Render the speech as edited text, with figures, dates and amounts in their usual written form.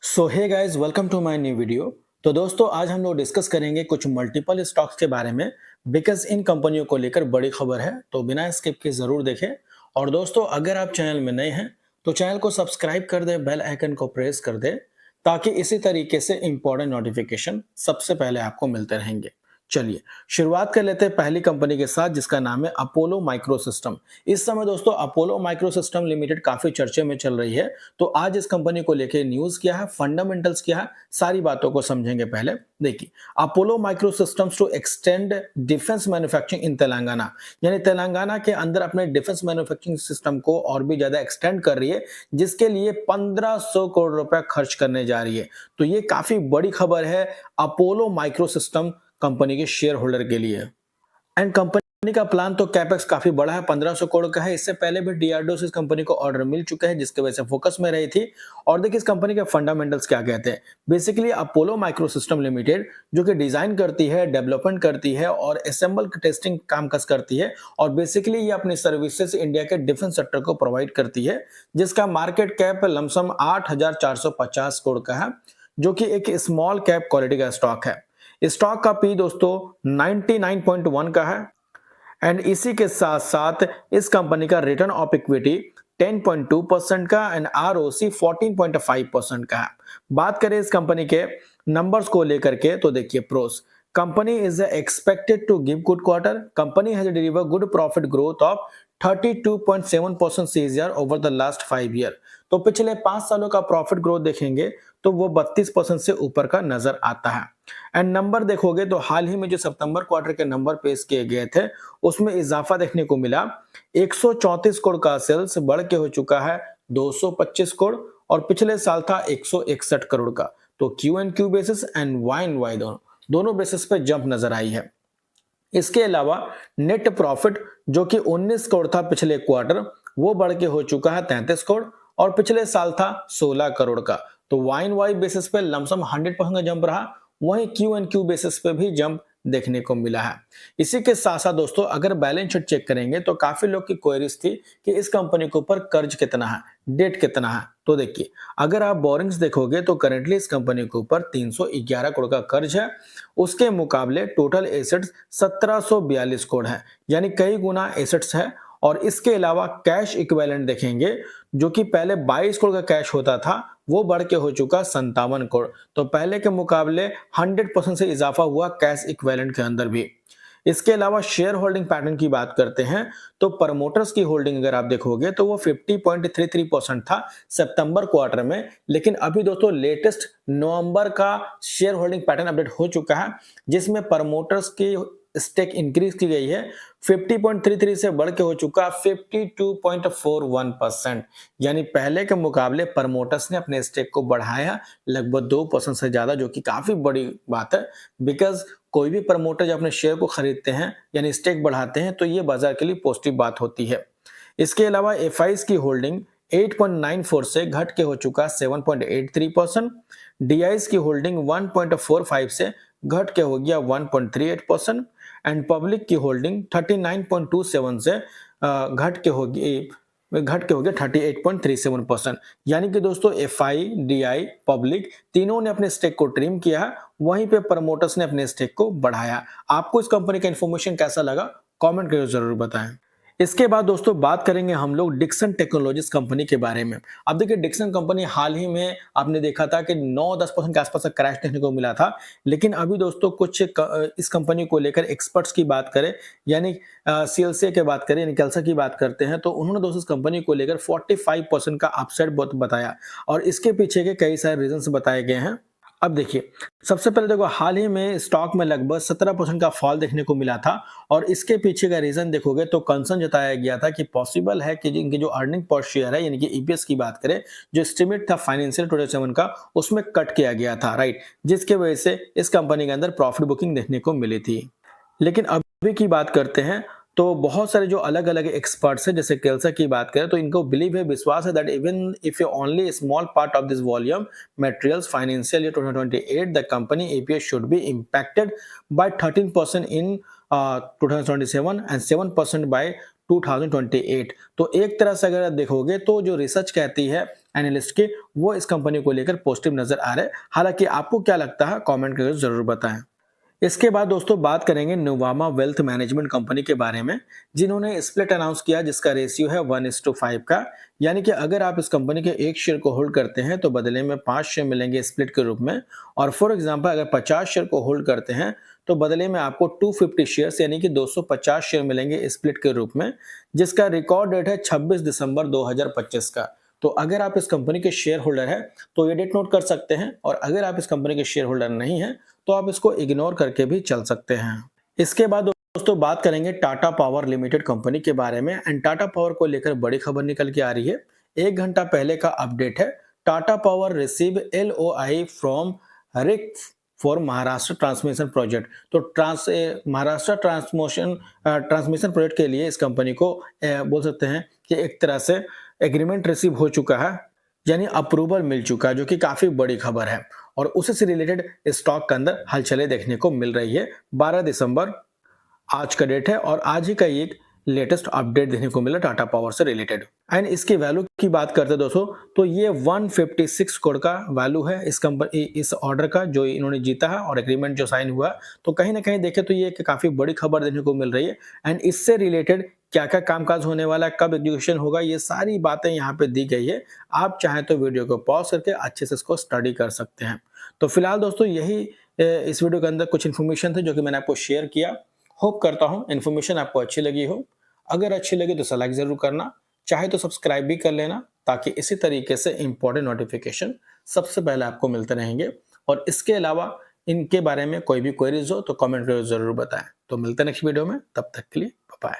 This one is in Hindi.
So hey guys, welcome to my new video. तो दोस्तों, आज हम लोग डिस्कस करेंगे कुछ मल्टीपल स्टॉक्स के बारे में। बिकॉज इन कंपनियों को लेकर बड़ी खबर है, तो बिना स्किप के जरूर देखें। और दोस्तों, अगर आप चैनल में नए हैं तो चैनल को सब्सक्राइब कर दे, बेल आइकन को प्रेस कर दे, ताकि इसी तरीके से इंपॉर्टेंट नोटिफिकेशन सबसे पहले आपको मिलते रहेंगे। चलिए शुरुआत कर लेते हैं पहली कंपनी के साथ, जिसका नाम है अपोलो माइक्रोसिस्टम। इस समय दोस्तों अपोलो माइक्रोसिस्टम लिमिटेड काफी चर्चे में चल रही है। तो आज इस कंपनी को लेकर न्यूज क्या है, फंडामेंटल्स क्या है, सारी बातों को समझेंगे। पहले देखिए, Apollo microsystems to extend defence manufacturing in Telangana, यानी तेलंगाना के अंदर अपने डिफेंस मैन्युफैक्चरिंग सिस्टम को और भी ज्यादा एक्सटेंड कर रही है, जिसके लिए 1500 करोड़ रुपए खर्च करने जा रही है। तो ये काफी बड़ी खबर है अपोलो माइक्रोसिस्टम कंपनी के शेयर होल्डर के लिए। एंड कंपनी का प्लान तो कैपेक्स काफी बड़ा है, 1500 करोड़ का है। इससे पहले भी डीआरडीओ से इस कंपनी को ऑर्डर मिल चुका है, जिसकी वजह से फोकस में रही थी। और देखिए इस कंपनी के फंडामेंटल्स क्या कहते हैं। बेसिकली अपोलो माइक्रोसिस्टम लिमिटेड जो कि डिजाइन करती है, डेवलपमेंट करती है और असेंबल टेस्टिंग काम काज करती है, और बेसिकली ये अपनी सर्विसेज इंडिया के डिफेंस सेक्टर को प्रोवाइड करती है, जिसका मार्केट कैप लमसम 8450 करोड़ का है, जो कि एक स्मॉल कैप क्वालिटी का स्टॉक है। स्टॉक का पी दोस्तों 99.1 का है। एंड इसी के साथ साथ इस कंपनी का रिटर्न ऑफ इक्विटी 10.2% का एंड आरओसी 14.5% का है। बात करें इस कंपनी के नंबर्स को लेकर के, तो देखिए pros, company is expected to give good quarter, company has deliver good profit growth of 32.7% CAGR over the last 5 year. तो पिछले 5 सालों का प्रॉफिट ग्रोथ देखेंगे तो वो 32% से ऊपर का नजर आता है। एंड नंबर देखोगे तो हाल ही में जो सितंबर क्वार्टर के नंबर पेश किए गए थे, उसमें इजाफा देखने को मिला। 134 करोड़ का सेल्स बढ़ के हो चुका है 225 करोड़, और पिछले साल था 161 करोड़ का। तो Q and Q basis and Y and Y दोनों बेसिस पे जंप नजर आई है। इसके अलावा नेट प्रॉफिट जो कि 19 करोड़ था पिछले क्वार्टर, वो बढ़ के हो चुका है 33 करोड़, और पिछले साल था 16 करोड़ का। तो वाइन वाई बेसिस पे लमसम 100% का जंप रहा। वहीं क्यू एंड क्यू बेसिस पे भी जंप देखने को मिला है। इसी के साथ साथ दोस्तों, अगर बैलेंस शीट चेक करेंगे तो काफी लोग की क्वेरीज थी कि इस कंपनी के ऊपर कर्ज कितना है, डेट कितना है। तो देखिए, अगर आप बोरिंग्स देखोगे तो करेंटली इस कंपनी के ऊपर 311 करोड़ का कर्ज है। उसके मुकाबले टोटल एसेट्स 1742 करोड़ है, यानी कई गुना एसेट्स है। और इसके अलावा कैश इक्विवेलेंट देखेंगे, जो कि पहले 22 करोड़ का कैश होता था, वो बढ़ के हो चुका 57 करोड़। तो पहले के मुकाबले 100% से इजाफा हुआ कैश इक्विवेलेंट के अंदर भी। इसके अलावा शेयर होल्डिंग पैटर्न की बात करते हैं तो प्रमोटर्स की होल्डिंग अगर आप देखोगे तो वो 50.33% था सितंबर क्वार्टर में। लेकिन अभी दोस्तों लेटेस्ट नवंबर का शेयर होल्डिंग पैटर्न अपडेट हो चुका है, जिसमें प्रमोटर्स की स्टेक इंक्रीज की गई है। 50.33 से बढ़ के हो चुका 52.41%, यानी पहले के मुकाबले प्रमोटर्स ने अपने स्टेक को बढ़ाया लगभग 2% से ज्यादा, जो कि काफी बड़ी बात है। बिकॉज कोई भी प्रमोटर जब अपने शेयर को खरीदते हैं यानी स्टेक बढ़ाते हैं, तो ये बाजार के लिए पॉजिटिव बात होती है। इसके अलावा एफआईज की होल्डिंग 8.94 से घट के हो चुका 7.83%। डीआईज की होल्डिंग 1.45 से घट के हो गया 1.38%। एंड पब्लिक की होल्डिंग 39.27 से घट के हो गया 38.37%। यानी कि दोस्तों एफआई, डीआई, पब्लिक तीनों ने अपने स्टेक को ट्रिम किया है, वहीं पे प्रमोटर्स ने अपने स्टेक को बढ़ाया। आपको इस कंपनी का इंफॉर्मेशन कैसा लगा, कमेंट करके जरूर बताएं। इसके बाद दोस्तों बात करेंगे हम लोग डिक्सन टेक्नोलॉजीज कंपनी के बारे में। अब देखिए, डिक्सन कंपनी हाल ही में आपने देखा था कि 9-10% के आसपास का क्रैश देखने को मिला था। लेकिन अभी दोस्तों कुछ इस कंपनी को लेकर एक्सपर्ट्स की बात करें, यानी सीएलसीए की बात करें, यानी केल्सा की बात करते हैं, तो उन्होंने दोस्तों इस कंपनी को लेकर 45% का अपसाइड बताया, और इसके पीछे के कई सारे रीजंस बताए गए हैं। अब देखिए, सबसे पहले देखो, हाल ही में स्टॉक में लगभग 17% का फॉल देखने को मिला था, और इसके पीछे का रीजन देखोगे तो कंसर्न जताया गया था कि पॉसिबल है कि इनके जो अर्निंग पर शेयर है, यानी कि ईपीएस की बात करें, जो एस्टिमेट था फाइनेंशियल 27 का, उसमें कट किया गया था, राइट, जिसके वजह से इस कंपनी के अंदर प्रॉफिट बुकिंग देखने को मिली थी। लेकिन अभी की बात करते हैं तो बहुत सारे जो अलग अलग एक्सपर्ट्स हैं, जैसे केल्सा की बात करें, तो इनको बिलीव है, विश्वास है that even if you only small part of this volume materials financial year 2028 the company EPS should be impacted by 13% in 2027 and 7% by 2028। तो एक तरह से अगर आप देखोगे तो जो रिसर्च कहती है एनालिस्ट के, वो इस कंपनी को लेकर पॉजिटिव नजर आ रहे हैं। हालांकि आपको क्या लगता है कमेंट करके जरूर बताएं। इसके बाद दोस्तों बात करेंगे नुवामा वेल्थ मैनेजमेंट कंपनी के बारे में, जिन्होंने स्प्लिट अनाउंस किया जिसका रेशियो है 1:5 का। यानी कि अगर आप इस कंपनी के एक शेयर को होल्ड करते हैं तो बदले में 5 शेयर मिलेंगे स्प्लिट के रूप में। और फॉर एग्जांपल अगर 50 शेयर को होल्ड करते हैं तो बदले में आपको 250 शेयर्स यानी कि 250 शेयर मिलेंगे स्प्लिट के रूप में, जिसका रिकॉर्ड डेट है 26 दिसंबर 2025 का। तो अगर आप इस कंपनी के शेयर होल्डर हैं तो ये डेट नोट कर सकते हैं, और अगर आप इस कंपनी के शेयर होल्डर नहीं हैं तो आप इसको इग्नोर करके भी चल सकते हैं। इसके बाद दोस्तों बात करेंगे टाटा पावर लिमिटेड कंपनी के बारे में। एंड टाटा पावर को लेकर बड़ी खबर निकल के आ रही है। 1 घंटा पहले का अपडेट है। Tata power receive LOI from Rick for Maharashtra transmission project. तो महाराष्ट्र ट्रांसमिशन प्रोजेक्ट के लिए इस कंपनी को बोल सकते हैं कि एक तरह से एग्रीमेंट रिसीव हो चुका है, यानी अप्रूवल मिल चुका है, जो कि काफी बड़ी खबर है। और उसी से रिलेटेड स्टॉक के अंदर हलचलें देखने को मिल रही है। 12 दिसंबर आज का डेट है और आज ही का एक लेटेस्ट अपडेट देखने को मिला टाटा पावर से रिलेटेड। एंड इसकी वैल्यू की बात करते हैं दोस्तों तो ये 156 करोड़ का वैल्यू है इस ऑर्डर का जो इन्होंने जीता है और एग्रीमेंट जो साइन हुआ। तो कहीं ना कहीं देखें तो ये एक काफी बड़ी खबर देखने को मिल रही है। एंड इससे रिलेटेड क्या क्या कामकाज होने वाला है, कब एग्जीक्यूशन होगा, ये सारी बातें यहाँ पे दी गई है। आप चाहें तो वीडियो को पॉज करके अच्छे से इसको स्टडी कर सकते हैं। तो फिलहाल दोस्तों यही इस वीडियो के अंदर कुछ इन्फॉर्मेशन थे जो कि मैंने आपको शेयर किया। होप करता हूँ इन्फॉर्मेशन आपको अच्छी लगी हो। अगर अच्छी लगी तो लाइक जरूर करना, चाहे तो सब्सक्राइब भी कर लेना, ताकि इसी तरीके से इंपॉर्टेंट नोटिफिकेशन सबसे पहले आपको मिलते रहेंगे। और इसके अलावा इनके बारे में कोई भी क्वेरीज हो तो कमेंट जरूर बताएं। तो मिलते हैं नेक्स्ट वीडियो में, तब तक के लिए बाय।